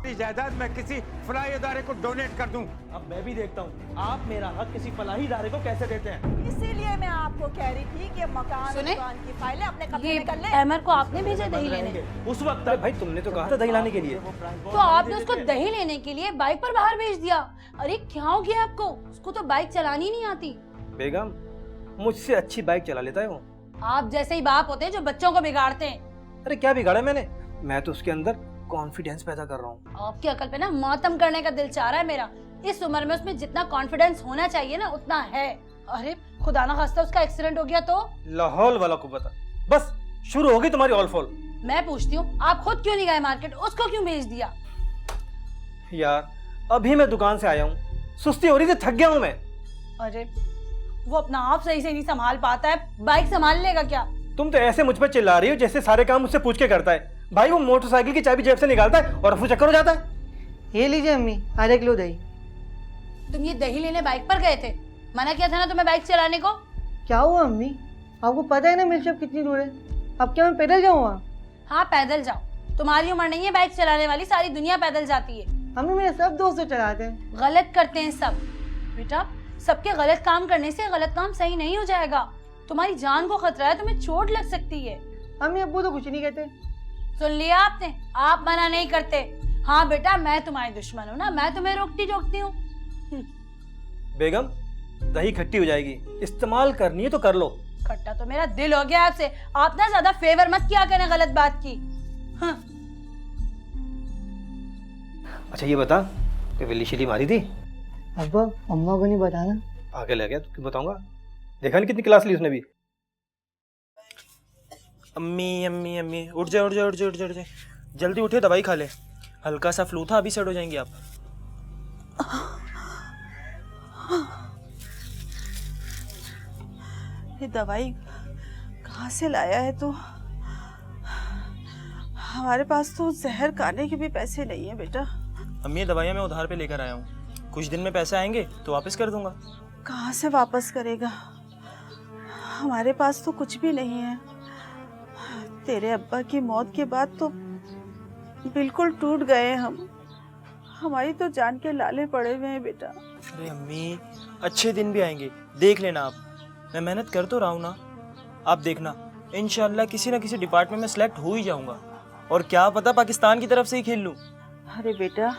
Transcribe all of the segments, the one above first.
अपनी जायदाद मैं किसी फलाही इदारे को डोनेट कर दूं। अब मैं भी देखता हूँ आप मेरा हक किसी फलाही इदारे को कैसे देते हैं। इसीलिए मैं आपको कह रही थी कि मकान सुने? दुकान की फाइलें अपने कब्जे ये में कर ले। अहमद को आपने भेजा दही लेने? उस वक्त तक भाई तुमने तो कहा था दही लाने के लिए। तो आपने उसको दही लेने के लिए बाइक पर बाहर भेज दिया। अरे क्या हो गया आपको? उसको तो बाइक चलानी नहीं आती। बेगम मुझसे अच्छी बाइक चला लेता है वो। आप जैसे ही बाप होते हैं जो बच्चों को बिगाड़ते हैं। अरे क्या बिगाड़ा मैंने? मैं तो उसके अंदर कॉन्फिडेंस पैदा कर रहा हूँ। आपकी अकल पे ना मातम करने का दिल चाह रहा है मेरा। इस उम्र में उसमें जितना कॉन्फिडेंस होना चाहिए ना उतना है। अरे खुदा ना खास्ता उसका एक्सीडेंट हो गया तो? लाहौल वाला को बता। बस शुरू होगी तुम्हारी ऑल फॉल। मैं पूछती हूँ आप खुद क्यों नहीं गए मार्केट? उसको क्यों भेज दिया? यार अभी मैं दुकान से आया हूँ, सुस्ती हो रही थी, थक गया हूँ मैं। अरे वो अपना आप सही से नहीं संभाल पाता है, बाइक संभाल लेगा क्या? तुम तो ऐसे मुझ पर चिल्ला रही हो जैसे सारे काम मुझसे पूछ के करता है। भाई वो मोटरसाइकिल की चाबी जेब से निकालता है और रफू चक्कर हो जाता है। ये लीजिए अम्मी, आधा किलो दही। तुम ये दही लेने बाइक पर गए थे? मना किया था ना तुम्हें बाइक चलाने को। क्या हुआ अम्मी? आपको पता है ना मेरी शॉप कितनी दूर है। अब क्या मैं पैदल जाऊँ वहाँ? हाँ पैदल जाओ, तुम्हारी उम्र नहीं है बाइक चलाने वाली, सारी दुनिया पैदल जाती है। अम्मी मेरे सब दोस्त चलाते हैं। गलत करते हैं सब। बेटा सबके गलत काम करने से गलत काम सही नहीं हो जाएगा। तुम्हारी जान को खतरा है, तुम्हें चोट लग सकती है। अम्मी अब्बू तो कुछ नहीं कहते। सुन लिया आपने? आप मना नहीं करते। हाँ बेटा मैं तुम्हारी दुश्मन हूँ ना, मैं तुम्हें रोकती टोकती हूँ। बेगम दही खट्टी हो जाएगी, इस्तेमाल करनी है तो कर लो। खट्टा तो मेरा दिल हो गया आपसे। आप ना ज्यादा फेवर मत किया करें गलत बात की। हाँ। अच्छा ये बता कि बिल्ली शिली मारी थी? अब्बा अम्मा को नहीं बताना। आगे लग गया तो क्यों बताऊंगा। देखा नहीं कितनी क्लास ली उसने भी। अम्मी अम्मी अम्मी उठ जाए उठ जाए उठ जाए उठ जाए उठ जाए, जल्दी उठे, दवाई खा ले। हल्का सा फ्लू था, अभी सेट हो जाएंगे आप। ये दवाई कहाँ से लाया है तू? हमारे पास तो जहर खाने के भी पैसे नहीं है बेटा। अम्मी ये दवाइयाँ मैं उधार पे लेकर आया हूँ, कुछ दिन में पैसे आएंगे तो वापस कर दूंगा। कहाँ से वापस करेगा? हमारे पास तो कुछ भी नहीं है। तेरे अब्बा की मौत के बाद तो बिल्कुल टूट गए हम। हमारी तो जान के लाले पड़े हुए हैं बेटा। अरे अम्मी अच्छे दिन भी आएंगे, देख लेना आप। मैं मेहनत कर तो रहा हूँ ना, आप देखना इंशाल्लाह किसी ना किसी डिपार्टमेंट में सिलेक्ट हो ही जाऊंगा। और क्या पता पाकिस्तान की तरफ से ही खेल लूँ। अरे बेटा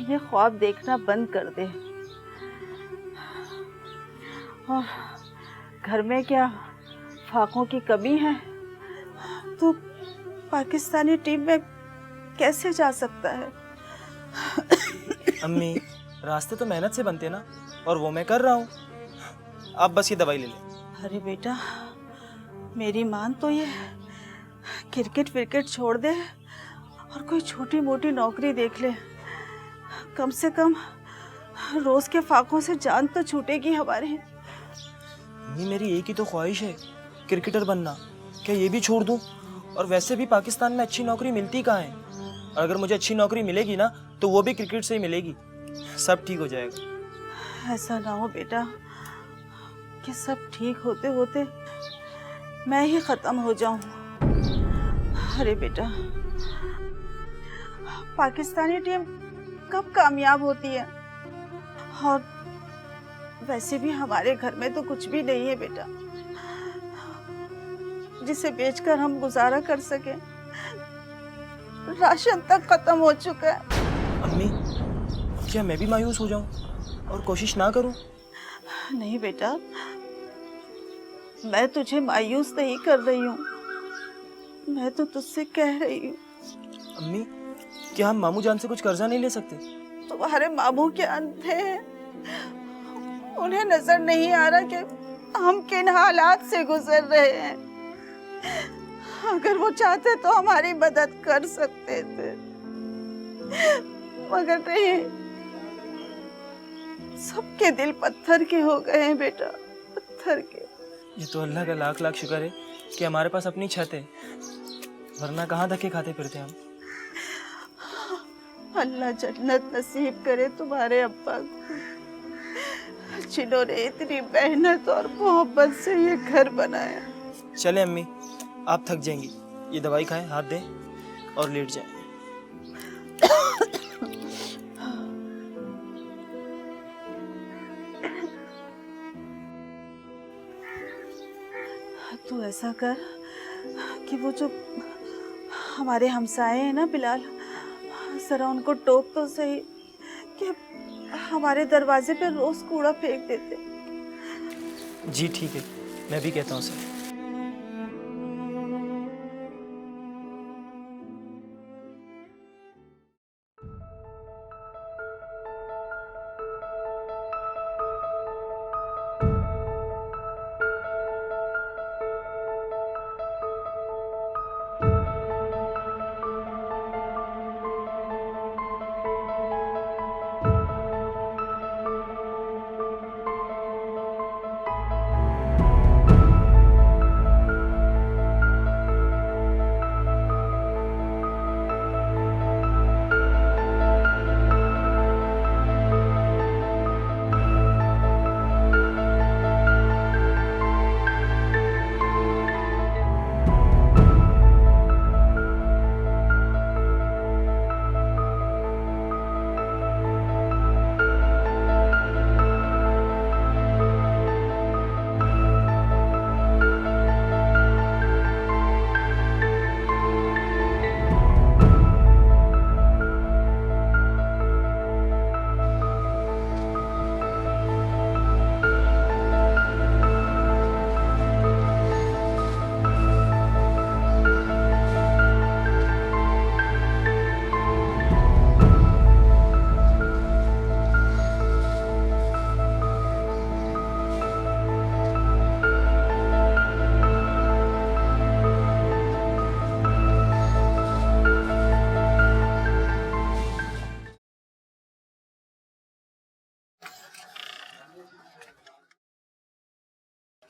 ये ख्वाब देखना बंद कर दे। और घर में क्या फाकों की कमी है? तू पाकिस्तानी टीम में कैसे जा सकता है? अम्मी रास्ते तो मेहनत से बनते ना, और वो मैं कर रहा हूँ। आप बस ये दवाई ले लें। अरे बेटा मेरी मान तो ये क्रिकेट विकेट छोड़ दे और कोई छोटी मोटी नौकरी देख ले। कम से कम रोज के फाकों से जान तो छूटेगी हमारी। अम्मी मेरी एक ही तो ख्वाहिश है, क्रिकेटर बनना। क्या ये भी छोड़ दूँ? और वैसे भी पाकिस्तान में अच्छी नौकरी मिलती कहाँ है? और अगर मुझे अच्छी नौकरी मिलेगी ना तो वो भी क्रिकेट से ही मिलेगी। सब ठीक हो जाएगा। ऐसा ना हो बेटा कि सब ठीक होते होते मैं ही खत्म हो जाऊं। अरे बेटा पाकिस्तानी टीम कब कामयाब होती है? और वैसे भी हमारे घर में तो कुछ भी नहीं है बेटा जिसे बेचकर हम गुजारा कर सके। राशन तक खत्म हो चुका है। अम्मी क्या मैं भी मायूस हो जाऊं और कोशिश ना करूं? नहीं बेटा मैं तुझे मायूस नहीं कर रही हूँ, मैं तो तुझसे कह रही हूँ। अम्मी क्या हम मामू जान से कुछ कर्जा नहीं ले सकते? तुम्हारे मामू के अंधे हैं, उन्हें नजर नहीं आ रहा कि हम किन हालात से गुजर रहे हैं। अगर वो चाहते तो हमारी मदद कर सकते थे, मगर नहीं। सबके दिल पत्थर के हो गए हैं बेटा, पत्थर के। ये तो अल्लाह का लाख लाख शुक्र है कि हमारे पास अपनी छत है, वरना कहाँ धक्के खाते फिरते हम। अल्लाह जन्नत नसीब करे तुम्हारे अब्बा को, जिन्होंने इतनी मेहनत और मोहब्बत से ये घर बनाया। चले अम्मी आप थक जाएंगी, ये दवाई खाएं, हाथ दें और लेट जाएं। तू ऐसा कर कि वो जो हमारे हमसाए हैं ना बिलाल, जरा उनको टोक तो सही कि हमारे दरवाजे पे रोज कूड़ा फेंक देते। जी ठीक है, मैं भी कहता हूँ सर।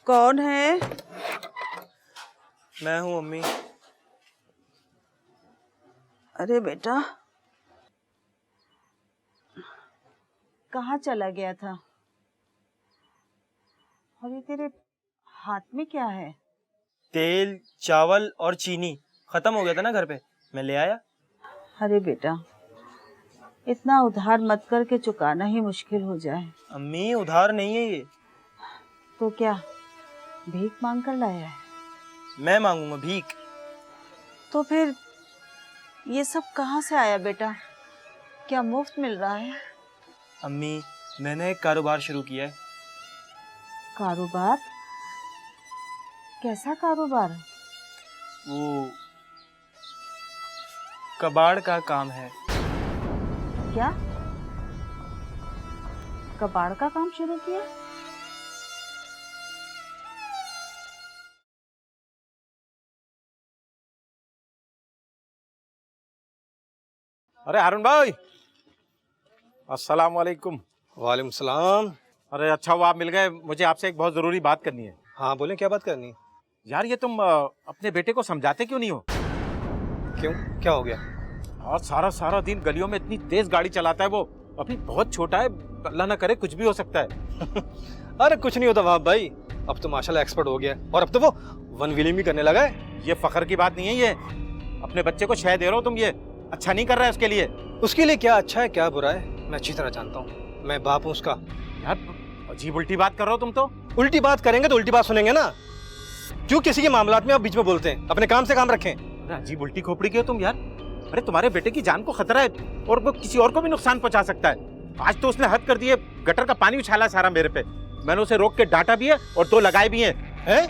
कौन है? मैं हूँ मम्मी। अरे बेटा, कहाँ चला गया था? और ये तेरे हाथ में क्या है? तेल, चावल और चीनी खत्म हो गया था ना घर पे, मैं ले आया। अरे बेटा, इतना उधार मत करके चुकाना ही मुश्किल हो जाए। अम्मी उधार नहीं है ये। तो क्या भीख मांग कर लाया है? मैं मांगूंगा भीख? तो फिर ये सब कहाँ से आया बेटा? क्या मुफ्त मिल रहा है? अम्मी मैंने एक कारोबार शुरू किया है। कारोबार? कैसा कारोबार? वो कबाड़ का काम है। क्या कबाड़ का काम शुरू किया? अरे हारून भाई, अस्सलाम वालेकुम। वालेकुम सलाम। अरे अच्छा हुआ आप मिल गए, मुझे आपसे एक बहुत जरूरी बात करनी है। हाँ बोलें, क्या बात करनी है? यार ये तुम अपने बेटे को समझाते क्यों नहीं हो? क्यों, क्या हो गया? और सारा सारा दिन गलियों में इतनी तेज गाड़ी चलाता है वो। अभी बहुत छोटा है, अल्लाह ना करे कुछ भी हो सकता है। अरे कुछ नहीं होता वहाब भाई, अब तो माशाल्लाह एक्सपर्ट हो गया और अब तो वो वन व्हीलिंग भी करने लगा है। ये फखर की बात नहीं है, ये अपने बच्चे को शह दे रहे हो तुम, ये अच्छा नहीं कर रहा है उसके लिए। उसके लिए क्या अच्छा है क्या बुरा है मैं अच्छी तरह जानता हूँ, मैं बाप हूँ उसका। यार अजीब उल्टी बात कर रहे हो तुम तो। उल्टी बात करेंगे तो उल्टी बात सुनेंगे ना, क्यों किसी के मामलात में आप बीच में बोलते हैं? अपने काम से काम रखें। अरे अजीब उल्टी खोपड़ी की हो तुम यार। अरे तुम्हारे बेटे की जान को खतरा है और वो किसी और को भी नुकसान पहुंचा सकता है। आज तो उसने हद कर दी है, गटर का पानी उछाला सारा मेरे पे। मैंने उसे रोक के डांटा भी है और 2 लगाए भी हैं। हैं?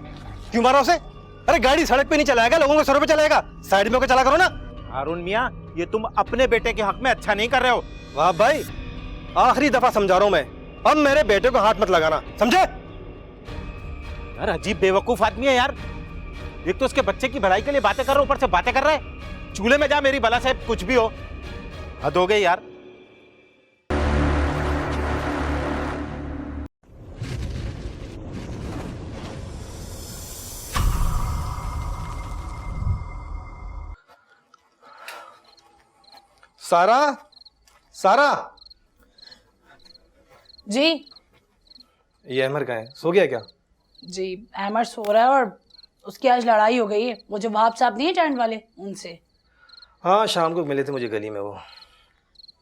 क्यों मारा उसे? अरे गाड़ी सड़क पे नहीं चलाएगा, लोगों के सरों पे चलाएगा। साइड में होकर चला करो ना। हारून मियां, ये तुम अपने बेटे के हक में अच्छा नहीं कर रहे हो। वाह भाई, आखिरी दफा समझा रहा हूं मैं, अब मेरे बेटे को हाथ मत लगाना, समझे? यार अजीब बेवकूफ आदमी है यार। एक तो उसके बच्चे की भलाई के लिए बातें कर रहा है, ऊपर से बातें कर रहा है। चूल्हे में जा मेरी बला साहब, कुछ भी हो। हद हो गई यार। सारा, सारा। जी ये अहमर कहाँ है? सो गया क्या? जी, अहमद सो रहा है और उसकी आज लड़ाई हो गई है। वो जो वहाब साहब नहीं है टेंट वाले, उनसे। हाँ शाम को मिले थे मुझे गली में वो।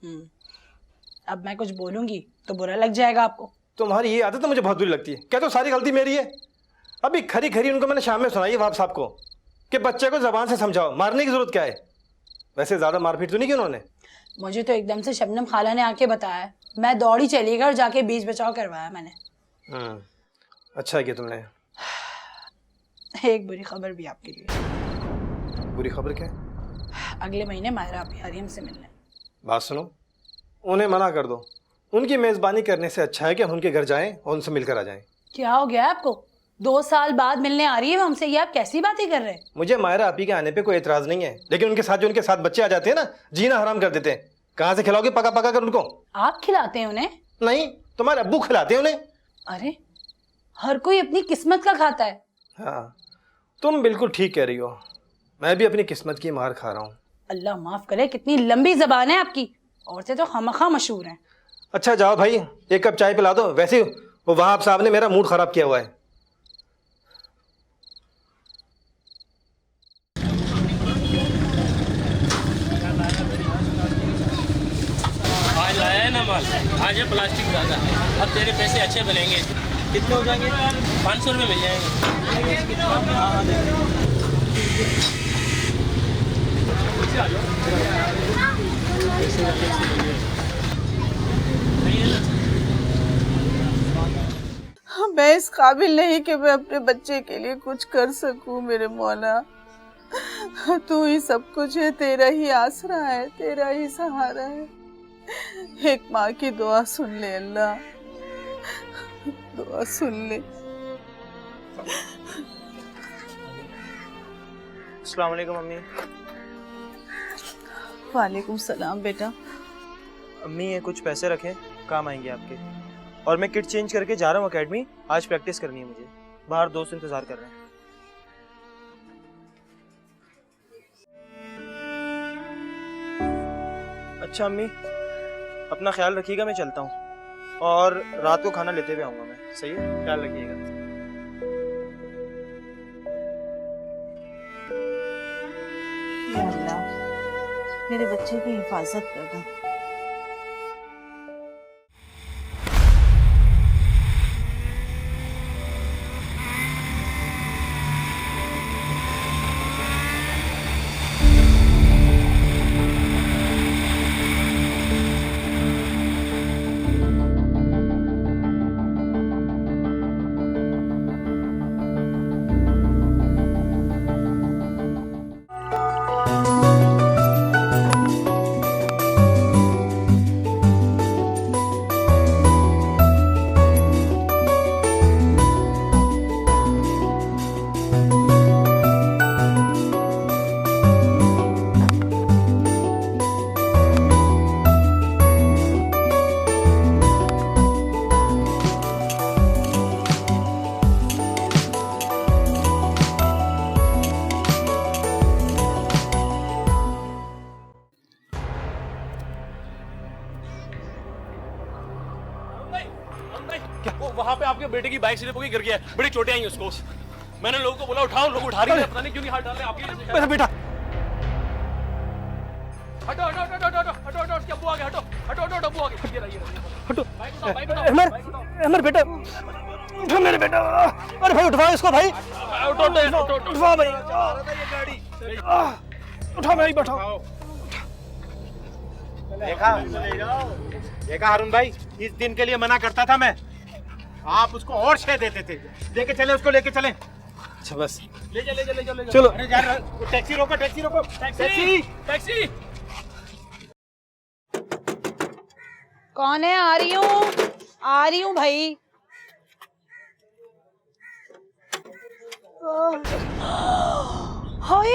अब मैं कुछ बोलूंगी तो बुरा लग जाएगा आपको। तुम्हारी ये आदत तो मुझे बहुत बुरी लगती है। क्या तो सारी गलती मेरी है? अभी खरी खरी उनको मैंने शाम में सुनाई वाप साहब को कि बच्चे को जबान से समझाओ, मारने की जरूरत क्या है। वैसे ज्यादा मारपीट तो नहीं की उन्होंने? मुझे तो एकदम से शबनम खाला ने आके बताया, मैं दौड़ी चली गई और जाके बीच बचाव करवाया मैंने। अच्छा किया तुमने। एक बुरी खबर भी आपके लिए। बुरी खबर क्या है? अगले महीने मायरा आप आ रही है हमसे मिलने। बात सुनो, उन्हें मना कर दो। उनकी मेजबानी करने से अच्छा है कि हम उनके घर जाएं और उनसे मिलकर आ जाएं। क्या हो गया आपको? 2 साल बाद मिलने आ रही है हमसे, ये आप कैसी बातें कर रहे हैं? मुझे मायरा आपी के आने पे कोई एतराज नहीं है, लेकिन उनके साथ जो उनके साथ बच्चे आ जाते हैं ना, जीना हराम कर देते हैं। कहाँ से खिलाओगे पका पका कर उनको? आप खिलाते हैं उन्हें? नहीं, तुम्हारे अब्बू खिलाते हैं उन्हें। अरे हर कोई अपनी किस्मत का खाता है। हाँ, तुम बिल्कुल ठीक कह रही हो। मैं भी अपनी किस्मत की मार खा रहा हूँ। अल्लाह माफ करे, कितनी लंबी जबान है आपकी। औरतें तो खामखा मशहूर हैं। अच्छा जाओ भाई, 1 कप चाय पिला दो। वैसे वो वहाब साहब ने मेरा मूड खराब किया हुआ है। आज लाया है ना माल, आज है प्लास्टिक ज़्यादा। अब तेरे पैसे अच्छे बनेंगे। कितने हो जाएंगे? 500 रुपये मिल जाएंगे। मैं इस काबिल नहीं कि मैं अपने बच्चे के लिए कुछ कर सकूं मेरे मौला। तू ही सब कुछ है, तेरा ही आसरा है, तेरा ही सहारा है। एक माँ की दुआ सुन ले अल्लाह, दुआ सुन ले। अस्सलाम वालेकुम अम्मी। वालेकुम सलाम बेटा। अम्मी ये कुछ पैसे रखें, काम आएंगे आपके। और मैं किट चेंज करके जा रहा हूँ एकेडमी, आज प्रैक्टिस करनी है मुझे। बाहर दोस्त इंतजार कर रहे हैं। अच्छा अम्मी, अपना ख्याल रखिएगा, मैं चलता हूँ। और रात को खाना लेते हुए आऊँगा मैं, सही है? ख्याल रखिएगा। या अल्लाह, मेरे बच्चे की हिफाजत करना। वो वहाँ पे आपके बेटे की बाइक स्लिप होकर गिर गया है, बड़ी चोटें आई उसको। मैंने लोगों को बोला उठाओ, लोग उठा रही है, पता नहीं क्यों नहीं हाथ डाल रहे। आपके मेरा बेटा हटो हटो हटो हटो हटो हटो हटो, उसके अब्बू आ गए। हटो हटो हटो, अब्बू आ गए। ये रही हटो। बाइक उठाओ, बाइक उठाओ, अमर, बाइक उठाओ। अमर बेटा उठो मेरे बेटा। अरे भाई उठवाओ इसको भाई, उठो उठो उठो उठवाओ भाई, उठाओ भाई, बैठाओ। देखा हारून भाई, इस दिन के लिए मना करता था मैं। आप उसको और शे देते थे। लेके चले उसको, लेके चले। अच्छा बस, ले जा ले जा ले जा ले जा। चलो। अरे यार, टैक्सी रोको, टैक्सी रोको, टैक्सी टैक्सी। कौन है? आ रही हूँ भाई। हाय,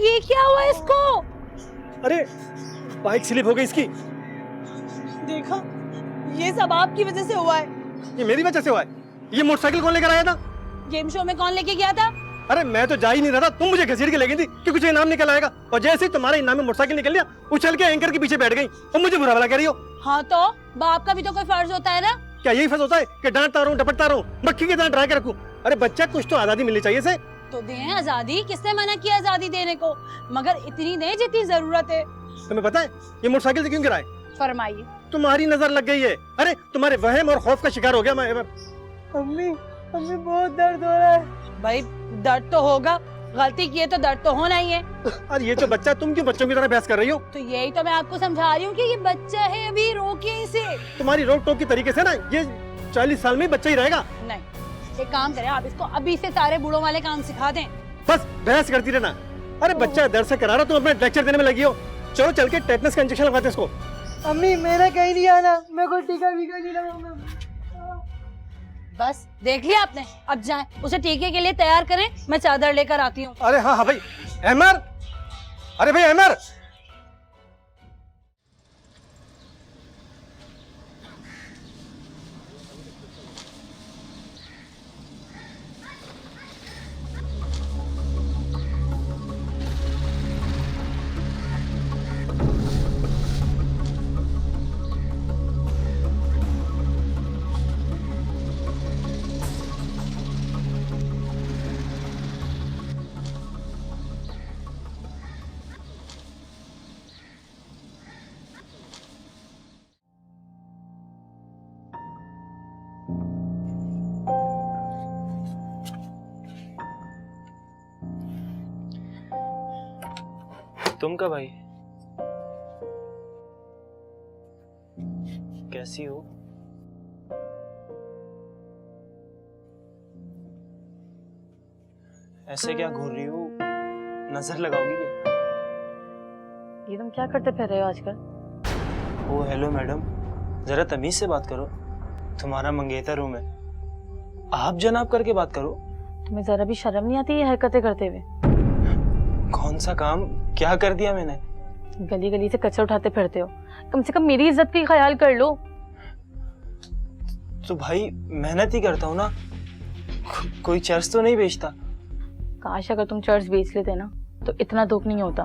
ये क्या हुआ इसको? अरे बाइक स्लिप हो गई इसकी। देखा, ये सब आपकी वजह से हुआ है। ये मेरी वजह से हुआ है। ये मोटरसाइकिल कौन लेकर आया था? गेम शो में कौन लेके गया था? अरे मैं तो जा ही नहीं रहा था, तुम मुझे घसीट के ले गई थी कि कुछ इनाम निकल आएगा। और जैसे ही तुम्हारा इनाम में मोटरसाइकिल निकल लिया, उछल के एंकर के पीछे बैठ गई और मुझे बुरा भला कह रही हो। हाँ तो बाप का भी तो कोई फर्ज होता है ना। क्या यही फर्ज होता है कि डांटता रहूं, डपटता रहूं, मक्खी की तरह डरा के रखूं? अरे बच्चा, कुछ तो आजादी मिलनी चाहिए से। तो दें आजादी, किसने मना किया आजादी देने को? मगर इतनी नहीं जितनी जरूरत है। तुम्हें पता है ये मोटरसाइकिल से क्यों गिरा है? फरमाइए। तुम्हारी नजर लग गई है। अरे तुम्हारे वहम और खौफ का शिकार हो गया मैं। अम्मी अम्मी बहुत दर्द हो रहा है। भाई दर्द तो होगा, गलती की है तो दर्द तो होना ही है। अरे ये जो बच्चा, तुम क्यों बच्चों की तरह बहस कर रही हो? तो यही तो मैं आपको समझा रही हूँ कि ये बच्चा है, अभी रोकिए इसे। तुम्हारी रोक टोक की तरीके से ना ये 40 साल में ही बच्चा ही रहेगा। नहीं, एक काम करें आप इसको अभी से सारे बूढ़ों वाले काम सिखा दें। बस बहस करती रहना। अरे बच्चा दर्द से करा रहा, तुम अपने लेक्चर देने में लगी हो। चलो चल के टेटनस का इंजेक्शन लगाते इसको। अम्मी मेरा कहीं नहीं आना, मेरे को टीका वीका नहीं लगाऊंगा। बस देख लिया आपने, अब जाएं उसे टीके के लिए तैयार करें, मैं चादर लेकर आती हूँ। अरे हाँ हाँ भाई अहमर, अरे भाई अहमर। तुम कब आई? कैसी हो? ऐसे क्या घूर रही हो? नजर लगाओगी क्या? ये तुम क्या करते फिर रहे हो आजकल? ओ हेलो मैडम, जरा तमीज से बात करो। तुम्हारा मंगेतर हूं मैं, आप जनाब करके बात करो। तुम्हें जरा भी शर्म नहीं आती ये हरकतें करते हुए? कौन सा काम क्या कर दिया मैंने? गली गली से कचरा उठाते फिरते हो, कम से कम मेरी इज्जत का ख्याल कर लो। तो भाई मेहनत ही करता हूँ ना, कोई चर्च तो नहीं बेचता। काश अगर तुम चर्च बेच लेते ना तो इतना दुख नहीं होता।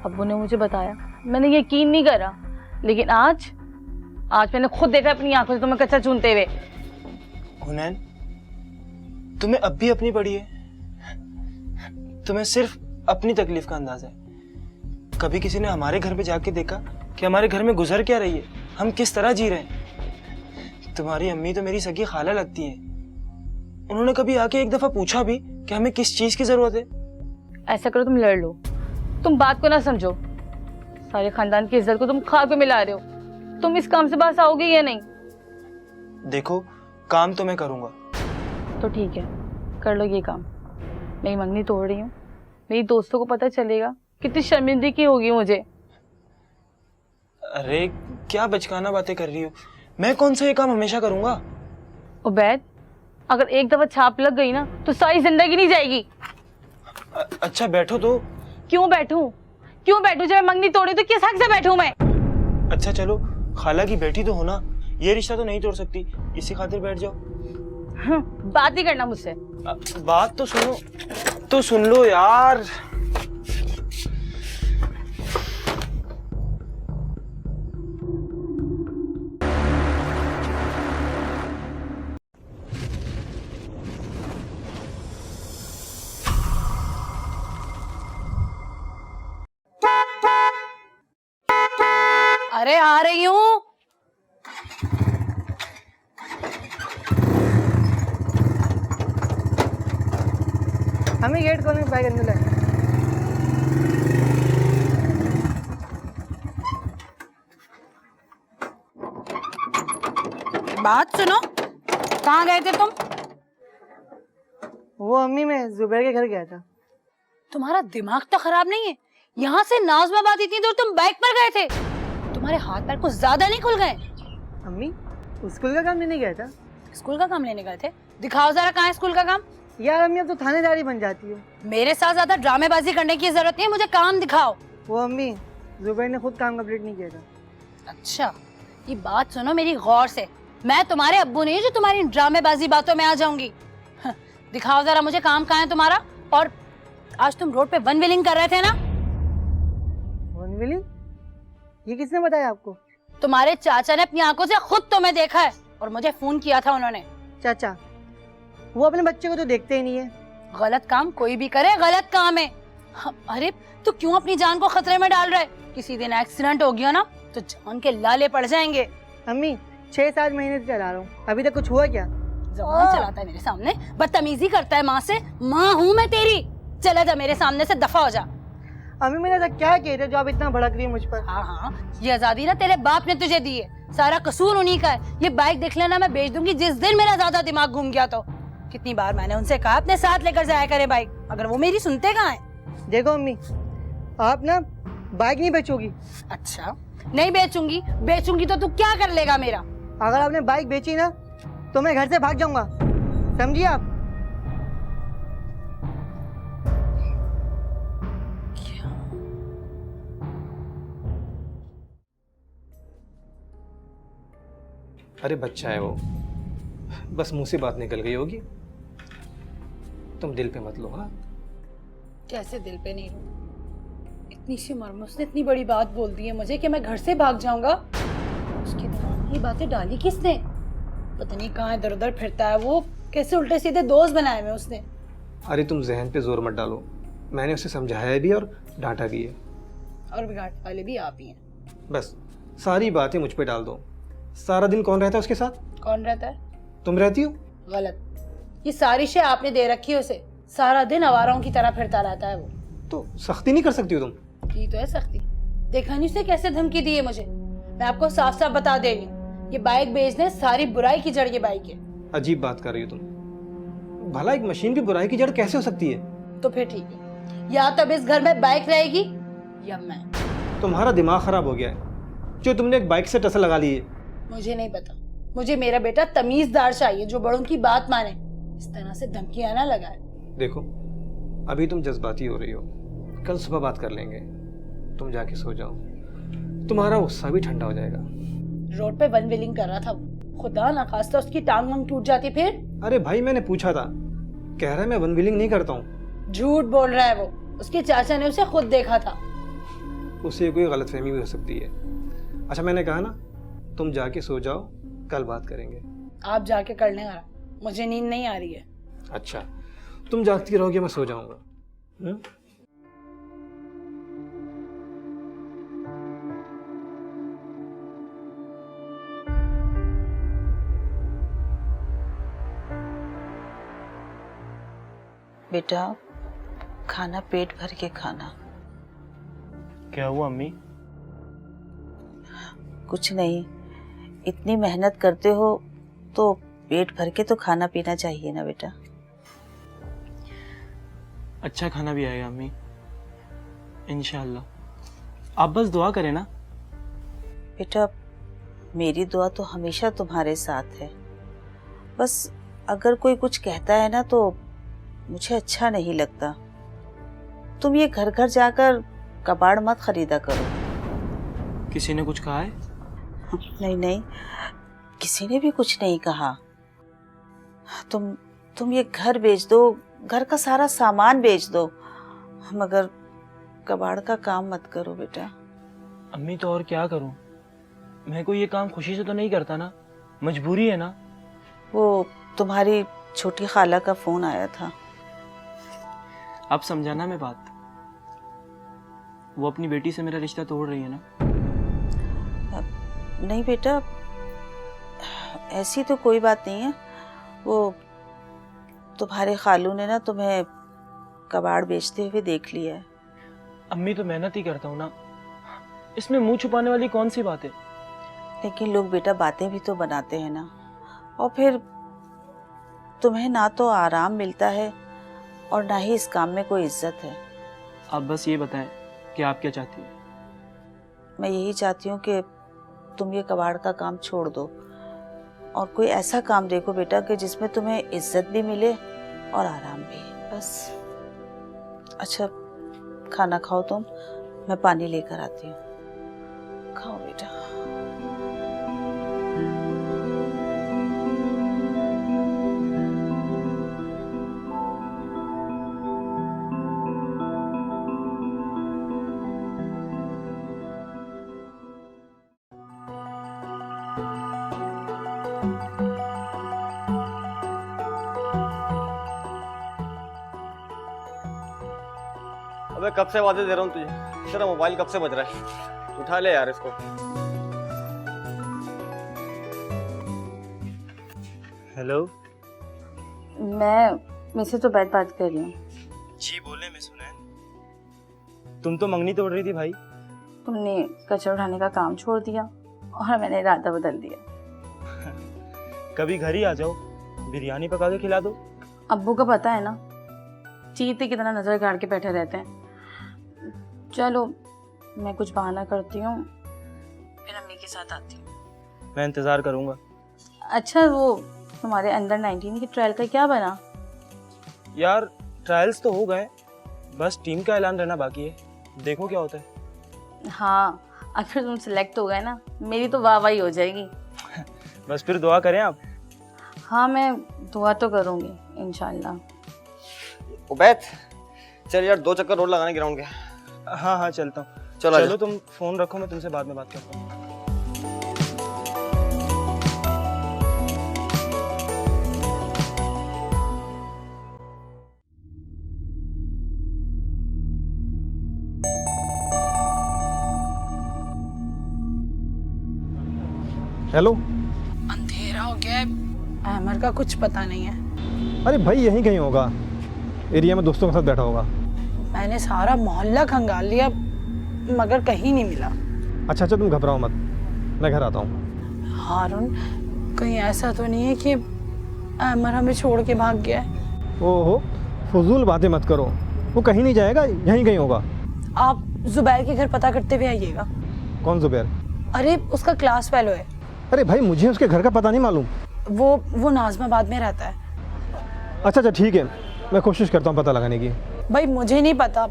अब्बू ने मुझे बताया, मैंने यकीन नहीं करा, लेकिन आज मैंने खुद देखा अपनी आंखों से तुम्हें कचरा चूनते हुए। हुनैन, तुम्हें अब भी अपनी पड़ी है? तुम्हें सिर्फ अपनी तकलीफ का अंदाजा है। कभी किसी ने हमारे घर पे जाके देखा कि हमारे घर में गुजर क्या रही है, हम किस तरह जी रहे हैं? तुम्हारी अम्मी तो मेरी सगी खाला लगती है, उन्होंने कभी आके एक दफा पूछा भी कि हमें किस चीज की जरूरत है? ऐसा करो, तुम लड़ लो, तुम बात को ना समझो। सारे खानदान की इज्जत को तुम खाक पे मिला रहे हो। तुम इस काम से बाहर आओगे या नहीं? देखो, काम तो मैं करूंगा। तो ठीक है, कर लो ये काम। मेरी मंगनी तोड़ रही हूँ, मेरी दोस्तों को पता चलेगा कितनी शर्मिंदगी होगी मुझे। अरे क्या बचकाना बातें कर रही हो, मैं कौन सा ये काम हमेशा करूंगा? उबैद, अगर एक दफा छाप लग गई ना तो सारी जिंदगी नहीं जाएगी। अच्छा बैठो तो। क्यों बैठूं? क्यों बैठूं? जब मैं मंगनी तोड़ी तो किस हक से बैठूं मैं? अच्छा चलो, खाला की बेटी तो हो ना, ये रिश्ता तो नहीं तोड़ सकती, इसी खातिर बैठ जाओ। बात ही करना मुझसे। बात तो सुनो, तो सुन लो यार। अरे आ रही हूँ। हमें गेट खोलने में बैग अंदर है। बात सुनो, कहाँ गए थे तुम? वो अम्मी, मैं जुबैर के घर गया था। तुम्हारा दिमाग तो खराब नहीं है? यहाँ से नाज़माबाद इतनी दूर तुम बाइक पर गए थे? तुम्हारे हाथ पैर कुछ ज्यादा नहीं खुल गए? अम्मी स्कूल का काम लेने गया था। स्कूल का काम लेने गए थे? दिखाओ जरा, कहाँ है स्कूल का काम? यार अम्मी अब तो थानेदारी बन जाती है। मेरे साथ ज्यादा ड्रामेबाजी करने की जरूरत नहीं है, मुझे काम दिखाओ। वो अम्मी, जुबैर ने खुद काम कंप्लीट नहीं किया था। अच्छा, ये बात सुनो मेरी गौर से, मैं तुम्हारे अब्बू नहीं जो तुम्हारी ड्रामेबाजी बातों में आ जाऊंगी। दिखाओ जरा मुझे काम कहाँ है तुम्हारा। और आज तुम रोड पे वन व्हीलिंग कर रहे थे ना? One wheeling? ये किसने बताया आपको? तुम्हारे चाचा ने अपनी आंखों से खुद तुम्हें देखा है और मुझे फोन किया था उन्होंने। चाचा? वो अपने बच्चे को तो देखते ही नहीं है। गलत काम कोई भी करे गलत काम है। अरे तो क्यों अपनी जान को खतरे में डाल रहा है? किसी दिन एक्सीडेंट हो गया ना तो जान के लाले पड़ जाएंगे। अम्मी 6-7 महीने से चला रहा हूँ, अभी तक कुछ हुआ क्या? जबान चलाता है मेरे सामने, बदतमीजी करता है माँ से। माँ हूँ मैं तेरी, चला जा मेरे सामने से, दफा हो जा। अम्मी मैंने ऐसा क्या किया था जो आप इतना भड़क रही है मुझ पर? हाँ हाँ, ये आजादी ना तेरे बाप ने तुझे दी है, सारा कसूर उन्हीं का है। ये बाइक देख लेना, मैं बेच दूंगी जिस दिन मेरा ज्यादा दिमाग घूम गया तो। कितनी बार मैंने उनसे कहा अपने साथ लेकर जाया करे बाइक, अगर वो मेरी सुनते कहाँ है। देखो अम्मी, आप ना बाइक नहीं बेचोगी। अच्छा, नहीं बेचूंगी? बेचूंगी तो तू क्या कर लेगा मेरा? अगर आपने बाइक बेची ना तो मैं घर से भाग जाऊंगा, समझिए आप? अरे बच्चा है वो, बस मुंह से बात निकल गई होगी। तुम दिल पे मत लो। हाँ, कैसे दिल पे नहीं लूं? इतनी सी उम्र में उसने इतनी बड़ी बात बोल दी है मुझे कि मैं घर से भाग जाऊंगा। उसके दिमाग में ये बातें डाली किसने? पता नहीं कहाँ इधर उधर फिरता है वो, कैसे उल्टे सीधे दोस्त बनाए हुए उसने। अरे तुम जहन पे जोर मत डालो, मैंने उसे समझाया भी और डांटा भी है। और बिगाड़ने वाले भी आप ही हैं। बस सारी बातें मुझ पे डाल दो। सारा दिन कौन रहता है उसके साथ? कौन रहता है? तुम रहती हो। गलत, ये सारी शे आपने दे रखी है उसे। सारा दिन आवाराओं की तरह फिरता रहता है वो। तो सख्ती नहीं कर सकती हो तुम? की तो है सख्ती, देखा नहीं उसे कैसे धमकी दी है मुझे। मैं आपको साफ साफ बता दे रही हूँ, ये बाइक बेचने सारी बुराई की जड़ ये बाइक है। अजीब बात कर रही हो तुम। भला एक मशीन की बुराई की जड़ कैसे हो सकती है? तो फिर ठीक है, या तब इस घर में बाइक रहेगी या मैं। तुम्हारा दिमाग खराब हो गया है जो तुमने एक बाइक से टसल लगा ली है। मुझे नहीं पता, मुझे मेरा बेटा तमीजदार चाहिए जो बड़ों की बात माने। इस तरह से धमकियां ना लगाए। देखो अभी तुम जज्बाती हो रही हो, कल सुबह बात कर लेंगे। तुम जाके सो जाओ, तुम्हारा गुस्सा भी ठंडा हो जाएगा। रोड पे वन व्हीलिंग कर रहा था वो, खुदा ना खास्ता उसकी टांग वांग टूट जाती फिर। अरे भाई मैंने पूछा था, कह रहा है मैं वन व्हीलिंग नहीं करता हूँ। झूठ बोल रहा है वो, उसके चाचा ने उसे खुद देखा था। उसे कोई गलतफहमी भी हो सकती है। अच्छा मैंने कहा ना, तुम जाके सो जाओ, कल बात करेंगे। आप जाके कर लें आराम, मुझे नींद नहीं आ रही है। अच्छा तुम जागती रहोगे, मैं सो जाऊंगा। बेटा खाना पेट भर के खाना। क्या हुआ अम्मी? कुछ नहीं, इतनी मेहनत करते हो तो पेट भर के तो खाना पीना चाहिए ना बेटा। अच्छा खाना भी आएगा अम्मी, इंशाल्लाह। आप बस दुआ करें ना। बेटा मेरी दुआ तो हमेशा तुम्हारे साथ है, बस अगर कोई कुछ कहता है ना तो मुझे अच्छा नहीं लगता। तुम ये घर घर जाकर कबाड़ मत खरीदा करो। किसी ने कुछ कहा है? नहीं नहीं, किसी ने भी कुछ नहीं कहा। तुम ये घर बेच दो, घर का सारा सामान बेच दो, मगर कबाड़ का काम मत करो बेटा। अम्मी तो और क्या करूं, मैं कोई ये काम खुशी से तो नहीं करता ना, मजबूरी है ना। वो तुम्हारी छोटी खाला का फोन आया था। अब समझाना मैं बात, वो अपनी बेटी से मेरा रिश्ता तोड़ रही है ना। नहीं बेटा, ऐसी तो कोई बात नहीं है। वो तुम्हारे खालू ने ना तुम्हें कबाड़ बेचते हुए देख लिया है। अम्मी तो मेहनत ही करता हूँ ना, इसमें मुंह छुपाने वाली कौन सी बात है? लेकिन लोग बेटा बातें भी तो बनाते हैं ना, और फिर तुम्हें ना तो आराम मिलता है और ना ही इस काम में कोई इज्जत है। आप बस ये बताएं कि आप क्या चाहती हैं? मैं यही चाहती हूँ कि तुम ये कबाड़ का काम छोड़ दो और कोई ऐसा काम देखो बेटा कि जिसमें तुम्हें इज्जत भी मिले और आराम भी, बस। अच्छा खाना खाओ तुम, मैं पानी लेकर आती हूँ। खाओ बेटा। अबे कब से वादे दे रहा हूँ तुझे, तेरा मोबाइल कब से बज रहा है? उठा ले यार इसको। हेलो। मैं मुझसे तो बात कर रही हूँ। जी बोले, मैं सुना। तुम तो मंगनी तोड़ रही थी भाई। तुमने कचरा उठाने का काम छोड़ दिया और मैंने इरादा बदल दिया। कभी घर ही आ जाओ, बिरयानी पका के खिला दो। अब्बू का पता है ना, चीते कितना नजर गाड़ के बैठे रहते हैं। चलो मैं कुछ बहाना करती हूँ, फिर अम्मी के साथ आती हूँ। मैं इंतजार करूंगा। अच्छा, वो तुम्हारे अंडर 19 की ट्रायल का क्या बना? यार ट्रायल्स तो हो गए, बस टीम का ऐलान रहना बाकी है। देखो क्या होता है। हाँ, अगर तुम सिलेक्ट हो गए ना, मेरी तो वाह वाही हो जाएगी। बस फिर दुआ करें आप। हाँ, मैं दुआ तो करूँगी इंशाल्लाह। उबैद चल यार 2 चक्कर रोड लगाने ग्राउंड के। हाँ हाँ चलता हूँ। चलो तुम फोन रखो, मैं तुमसे बाद में बात करता हूँ। हेलो। अंधेरा हो गया है, अहमर का कुछ पता नहीं है। अरे भाई यहीं कहीं होगा, एरिया में दोस्तों के साथ बैठा होगा। मैंने सारा मोहल्ला खंगाल लिया मगर कहीं नहीं मिला। अच्छा तुम घबराओ मत, मैं घर आता हूँ। हारून, कहीं ऐसा तो नहीं है कि अहमर हमें छोड़ के भाग गया है? ओहो, फजूल बातें मत करो, वो कहीं नहीं जाएगा, यहीं कहीं होगा। आप जुबैर के घर पता करते हुए आइएगा। कौन जुबैर? अरे उसका क्लास फेलो है। अरे भाई मुझे उसके घर का पता नहीं मालूम। वो नाजमाबाद में रहता है। अच्छा ठीक है, मैं कोशिश करता हूँ पता लगाने की। भाई मुझे नहीं पता,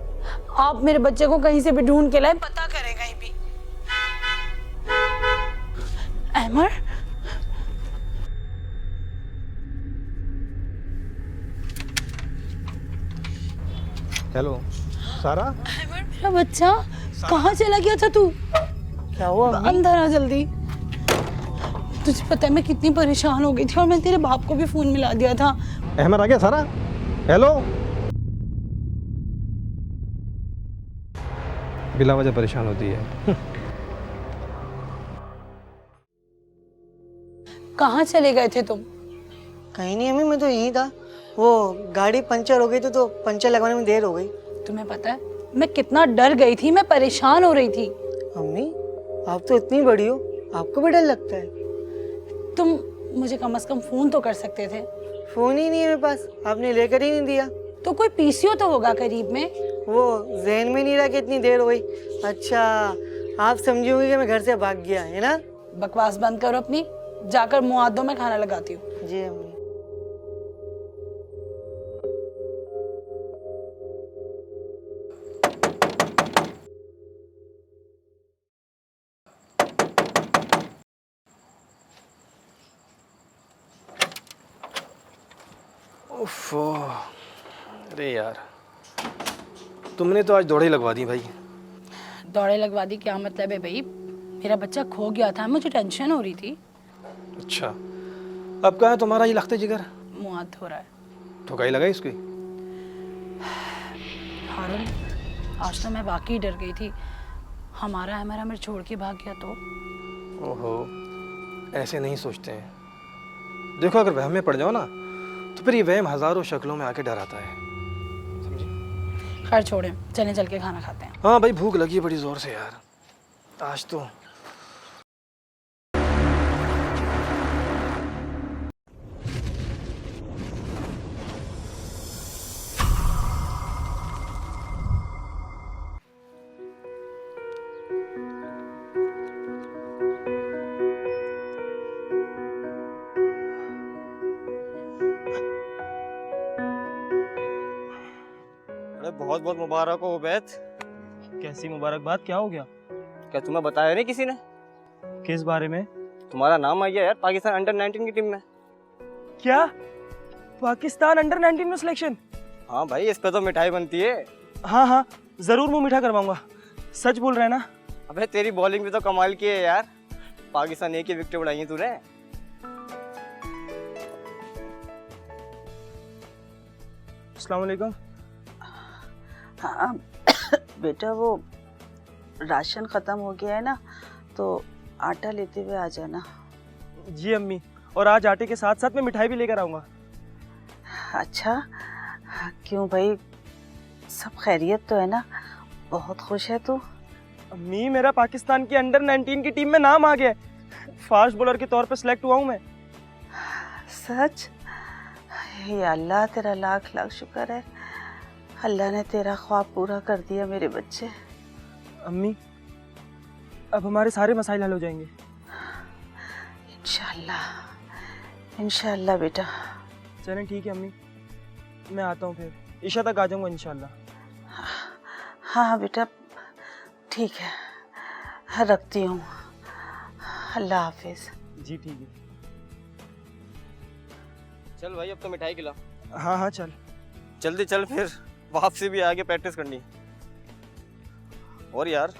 आप मेरे बच्चे को कहीं से भी ढूंढ के लाए, पता करें कहीं भी। अहमर, हेलो सारा। अहमर मेरा बच्चा, कहाँ चला गया था तू? क्या हुआ अम्मी? अंदर आ जल्दी। तुझे पता है मैं कितनी परेशान हो गई थी और मैं तेरे बाप को भी फोन मिला दिया था। अहमद आ गया सारा? हेलो। बिला वजह परेशान होती है। कहाँ चले गए थे तुम? कहीं नहीं अम्मी, मैं तो यहीं था। वो गाड़ी पंचर हो गई थी तो पंचर लगवाने में देर हो गई। तुम्हें पता है मैं कितना डर गई थी, मैं परेशान हो रही थी। अम्मी आप तो इतनी बड़ी हो, आपको भी डर लगता है? तुम मुझे कम से कम फोन तो कर सकते थे। फोन ही नहीं है मेरे पास, आपने लेकर ही नहीं दिया। तो कोई पीसीओ तो होगा करीब में। वो जहन में नहीं रहा कि इतनी देर हो गई। अच्छा आप समझी होंगी कि मैं घर से भाग गया है ना? बकवास बंद करो अपनी, जाकर मुँह हाथ धो, मैं खाना लगाती हूँ। जी अम्मी। ओफो, अरे यार तुमने तो आज दौड़े लगवा दी भाई। दौड़े लगवा दी क्या मतलब है भाई? मेरा बच्चा खो गया था, मुझे टेंशन हो रही थी। अच्छा अब कहाँ है तुम्हारा ये लखते जिगर? मुँह हाथ धो रहा है। ठुकाई लगाई इसकी? हारून, आज तो मैं वाकई डर गई थी, हमारा हमारा मेरे छोड़ के भाग गया तो। ओहो, ऐसे नहीं सोचते हैं। देखो अगर वहम में पड़ जाओ ना तो फिर ये वहम हजारों शक्लों में आके डराता है, समझी? खैर छोड़े, चलें चल के खाना खाते हैं। हाँ भाई भूख लगी है बड़ी जोर से यार आज तो। बहुत बहुत मुबारक हो उबैद। कैसी मुबारकबाद? क्या हो गया? क्या तुम्हें बताया नहीं किसी ने? किस बारे में? तुम्हारा नाम आ गया यार पाकिस्तान अंडर 19 की टीम में। क्या? पाकिस्तान अंडर 19 में सिलेक्शन? हाँ भाई, इस पे तो मिठाई बनती है। हाँ हाँ जरूर मुंह मीठा करवाऊंगा। सच बोल रहे हैं ना? अबे तेरी बॉलिंग भी तो कमाल की है यार, पाकिस्तान एक ही विकेट उड़ाई है तूने। अस्सलाम वालेकुम। हाँ बेटा, वो राशन ख़त्म हो गया है ना, तो आटा लेते हुए आ जाना। जी अम्मी, और आज आटे के साथ साथ मैं मिठाई भी लेकर आऊँगा। अच्छा, क्यों भाई, सब खैरियत तो है ना? बहुत खुश है तू? अम्मी, मेरा पाकिस्तान की अंडर 19 की टीम में नाम आ गया है। फास्ट बॉलर के तौर पर सिलेक्ट हुआ हूँ मैं। सच? या अल्लाह, तेरा लाख लाख शुक्र है, अल्लाह ने तेरा ख्वाब पूरा कर दिया मेरे बच्चे। अम्मी, अब हमारे सारे मसाइल हल हो जाएंगे। इंशाल्लाह, इंशाल्लाह बेटा। चलें ठीक है अम्मी, मैं आता हूँ फिर ईशा तक आ जाऊँगा इंशाल्लाह। हाँ बेटा, ठीक है, रखती हूँ। अल्लाह हाफिज। जी ठीक है। चल भाई, अब तो मिठाई खिला। हाँ हाँ चल। जल्दी चल, फिर वापसी भी आगे प्रैक्टिस करनी। और यार,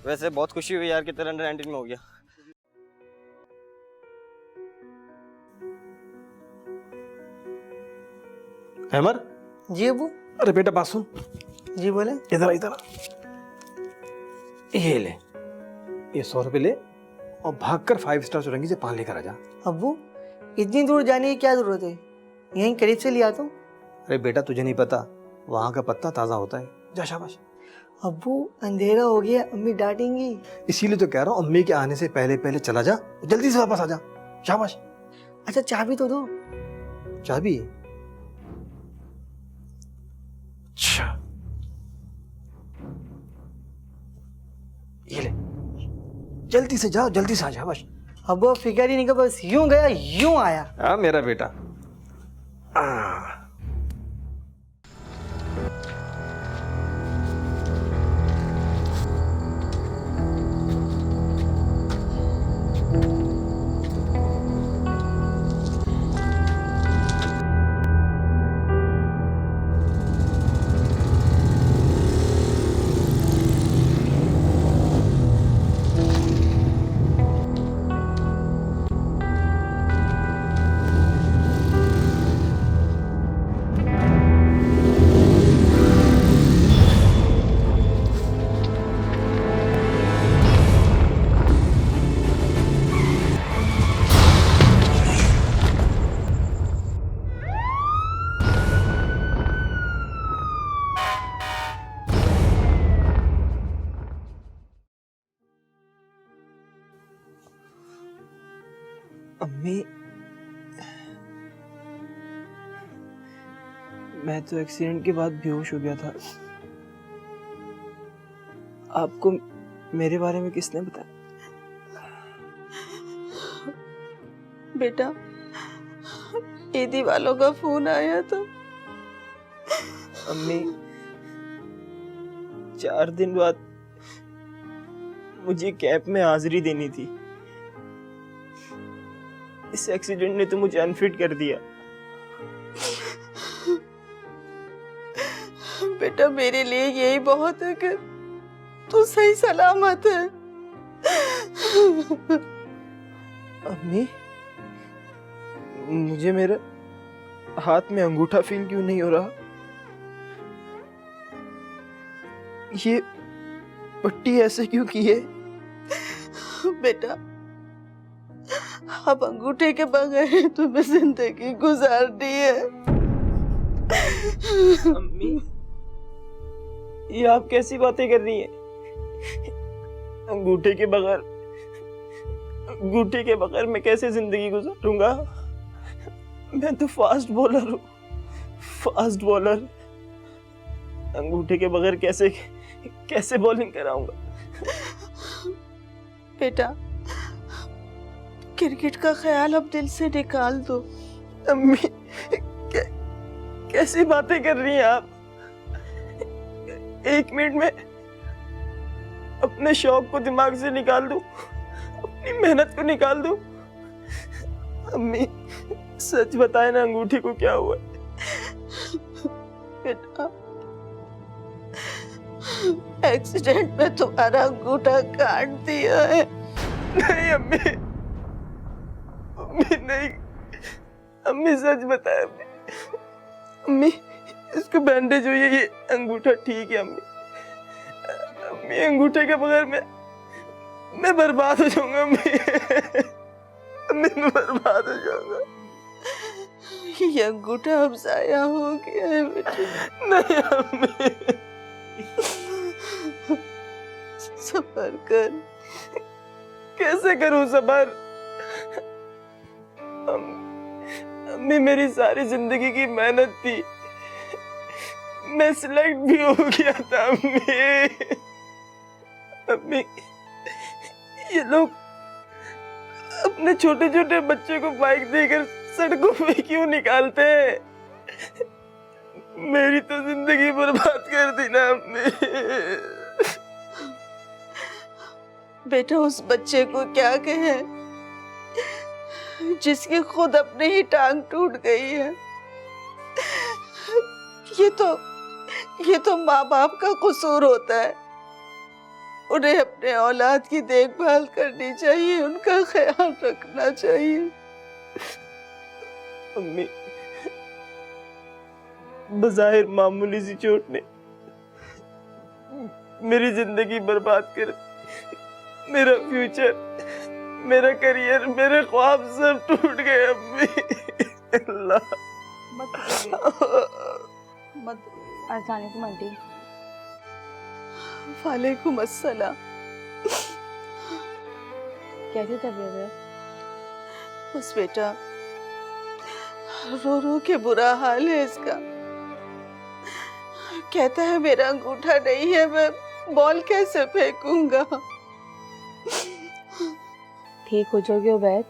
वैसे बहुत खुशी हुई यार कि तेरा अंडर 19 में हो गया। हैमर, जी अबू। अरे बेटा बात सुन। जी बोले। इधर इधर, ये ले, ये 100 रुपये ले और भागकर 5 स्टार चौरंगी से पान लेकर आ जा। अबू, इतनी दूर जाने की क्या जरूरत है, यहीं करीब से ले आता हूँ। अरे बेटा, तुझे नहीं पता, वहाँ का पत्ता ताज़ा होता है। जा, शाबाश। अबू, अंधेरा हो गया, अम्मी डांटेंगी। इसीलिए तो कह रहा हूँ, अम्मी के आने से पहले पहले चला जा, जल्दी से वापस आ जा। शाबाश। अच्छा, चाबी तो दो। चाबी? अच्छा, ये ले, जल्दी से जाओ, जल्दी से आ जा। बस अबू, फिक्र ही नहीं कर, बस यूं गया यूं आया। हाँ मेरा बेटा। अम्मी, मैं तो एक्सीडेंट के बाद बेहोश हो गया था। आपको मेरे बारे में किसने बताया? बेटा, ईदी वालों का फोन आया था। अम्मी, 4 दिन बाद मुझे कैंप में हाजिरी देनी थी। इस एक्सीडेंट ने तो मुझे अनफिट कर दिया। बेटा, मेरे लिए यही बहुत है कि तू सही सलामत है। अम्मी, मुझे मेरे हाथ में अंगूठा फील क्यों नहीं हो रहा? ये पट्टी ऐसे क्यों की है? बेटा, अब अंगूठे के बगैर तुम्हें जिंदगी गुजारनी है। अम्मी, ये आप कैसी बातें कर रही हैं? अंगूठे के बगैर मैं कैसे जिंदगी गुजारूंगा? मैं तो फास्ट बॉलर हूँ, फास्ट बॉलर। अंगूठे के बगैर कैसे बॉलिंग कराऊंगा? बेटा, क्रिकेट का ख्याल अब दिल से निकाल दो। अम्मी, कैसी बातें कर रही हैं आप? 1 मिनट में अपने शौक को दिमाग से निकाल दूं, अपनी मेहनत को निकाल दूं। अम्मी, सच बताए ना, अंगूठे को क्या हुआ? बेटा, एक्सीडेंट में तुम्हारा अंगूठा काट दिया है। नहीं अम्मी, अम्मी नहीं, अम्मी सच बताए अम्मी। अम्मी, इसको बैंडेज हुई है, ये अंगूठा ठीक है अम्मी। अम्मी, अंगूठे के बगैर मैं बर्बाद हो जाऊंगा अम्मी। अम्मी मैं बर्बाद हो जाऊंगा। ये अंगूठा अब जाया हो गया है बेटा। नहीं अम्मी, सबर कर। कैसे करूं सबर? अम्मी मेरी सारी जिंदगी की मेहनत थी, मैं सिलेक्ट भी हो गया था अम्मी। अम्मी ये लोग अपने छोटे छोटे बच्चे को बाइक देकर सड़कों पे क्यों निकालते हैं? मेरी तो जिंदगी बर्बाद कर दी ना अम्मी। बेटा उस बच्चे को क्या कहे जिसकी खुद अपने ही टांग टूट गई है। ये तो माँ बाप का कसूर होता है। उन्हें अपने औलाद की देखभाल करनी चाहिए, उनका ख्याल रखना चाहिए। अम्मी बज़ाहिर मामूली सी चोट ने मेरी जिंदगी बर्बाद कर, मेरा फ्यूचर, मेरा करियर, मेरे ख्वाब सब टूट गए अम्मी। अल्लाह मत। अस्सलामुअलैकुम आंटी। वालेकुम अस्सलाम। कैसी तबीयत है? बस बेटा रो रो के बुरा हाल है इसका। कहता है मेरा अंगूठा नहीं है, मैं बॉल कैसे फेंकूंगा। ठीक हो जाओगे उबैद,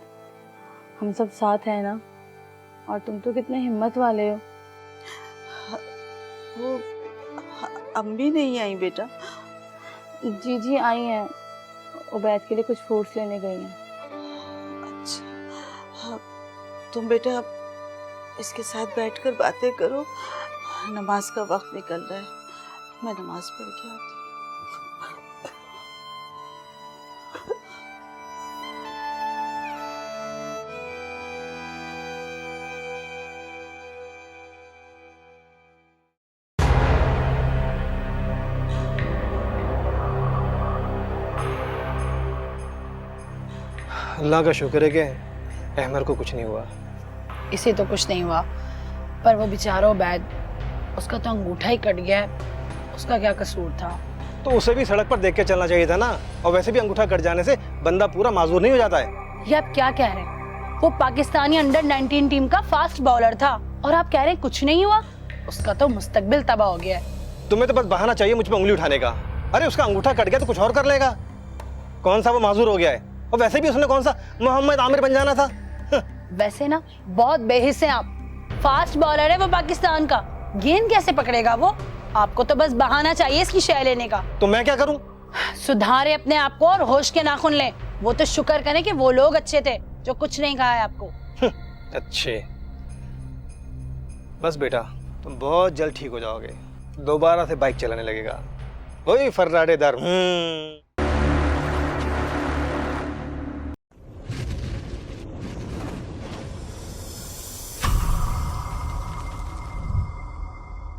हम सब साथ हैं ना। और तुम तो कितने हिम्मत वाले हो। वो अम्मी नहीं आई बेटा? जी जी आई हैं, उबैद के लिए कुछ फ्रूट्स लेने गई हैं। अच्छा हाँ, तुम बेटा इसके साथ बैठकर बातें करो, नमाज का वक्त निकल रहा है, मैं नमाज पढ़ के आती हूँ। अल्लाह का शुक्र है कि अहमर को कुछ नहीं हुआ। इसे तो कुछ नहीं हुआ, पर वो बेचारा उबैद, उसका तो अंगूठा ही कट गया है, उसका क्या कसूर था? तो उसे भी सड़क पर देख के चलना चाहिए था ना। और वैसे भी अंगूठा कट जाने से बंदा पूरा माजूर नहीं हो जाता है। ये आप क्या कह रहे हैं? वो पाकिस्तानी अंडर 19 टीम का फास्ट बॉलर था और आप कह रहे हैं कुछ नहीं हुआ? उसका तो मुस्तकबिल तबाह हो गया है। तुम्हें तो बस बहाना चाहिए मुझ पर उंगली उठाने का। अरे उसका अंगूठा कट गया तो कुछ और कर लेगा। कौन सा वो माजूर हो गया है? और वैसे भी उसने कौन सा मोहम्मद आमिर बन जाना था। वैसे ना बहुत बेहिस हैं आप। फास्ट बॉलर है वो पाकिस्तान का, गेंद कैसे पकड़ेगा वो? आपको तो बस बहाना चाहिए इसकी शय लेने का। तो मैं क्या करूं? सुधारे अपने आप को और होश के नाखून लें। वो तो शुक्र करें कि वो लोग अच्छे थे जो कुछ नहीं कहा है आपको। अच्छे। बस बेटा तुम बहुत जल्द ठीक हो जाओगे, दोबारा से बाइक चलाने लगेगा। वही फर्राटे दर।